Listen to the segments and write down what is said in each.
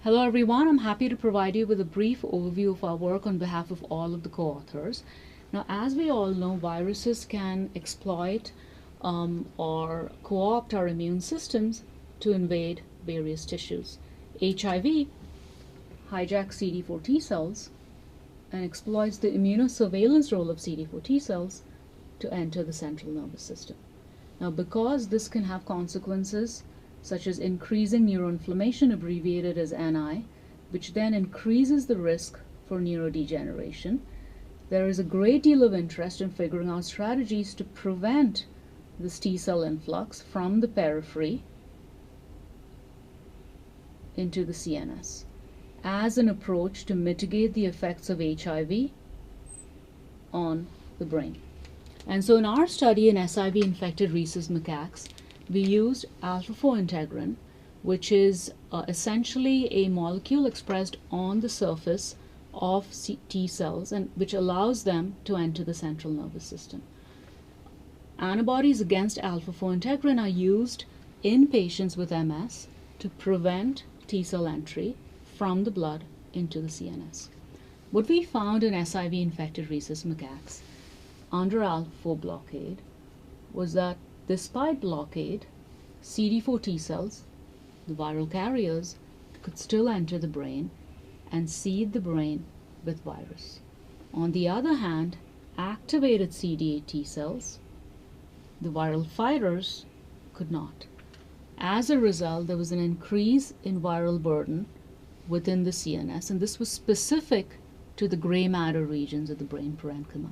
Hello everyone, I'm happy to provide you with a brief overview of our work on behalf of all of the co-authors. Now, as we all know, viruses can exploit or co-opt our immune systems to invade various tissues. HIV hijacks CD4 T cells and exploits the immunosurveillance role of CD4 T cells to enter the central nervous system. Now, because this can have consequences such as increasing neuroinflammation, abbreviated as NI, which then increases the risk for neurodegeneration, there is a great deal of interest in figuring out strategies to prevent this T cell influx from the periphery into the CNS as an approach to mitigate the effects of HIV on the brain. And so in our study in SIV-infected rhesus macaques, we used alpha-4 integrin, which is essentially a molecule expressed on the surface of T cells and which allows them to enter the central nervous system. Antibodies against alpha-4 integrin are used in patients with MS to prevent T cell entry from the blood into the CNS. What we found in SIV-infected rhesus macaques under alpha-4 blockade was that despite blockade, CD4 T cells, the viral carriers, could still enter the brain and seed the brain with virus. On the other hand, activated CD8 T cells, the viral fighters, could not. As a result, there was an increase in viral burden within the CNS, and this was specific to the gray matter regions of the brain parenchyma.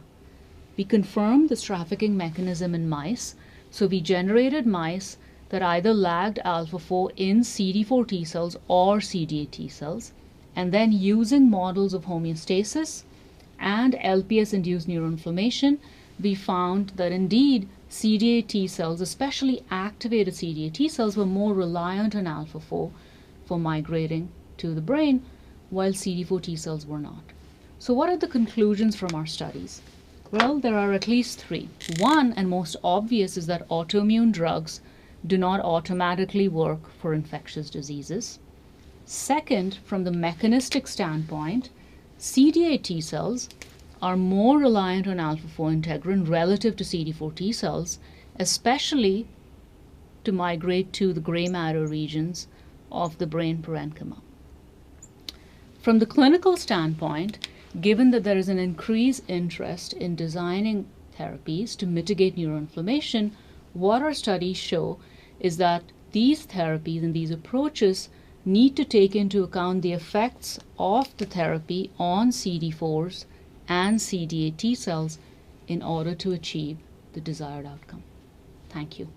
We confirmed this trafficking mechanism in mice, so we generated mice that either lagged alpha-4 in CD4 T cells or CD8 T cells, and then using models of homeostasis and LPS-induced neuroinflammation, we found that indeed CD8 T cells, especially activated CD8 T cells, were more reliant on alpha-4 for migrating to the brain, while CD4 T cells were not. So what are the conclusions from our studies? Well, there are at least three. One, and most obvious, is that autoimmune drugs do not automatically work for infectious diseases. Second, from the mechanistic standpoint, CD8 T cells are more reliant on alpha-4 integrin relative to CD4 T cells, especially to migrate to the gray matter regions of the brain parenchyma. From the clinical standpoint, given that there is an increased interest in designing therapies to mitigate neuroinflammation, what our studies show is that these therapies and these approaches need to take into account the effects of the therapy on CD4s and CD8 T cells in order to achieve the desired outcome. Thank you.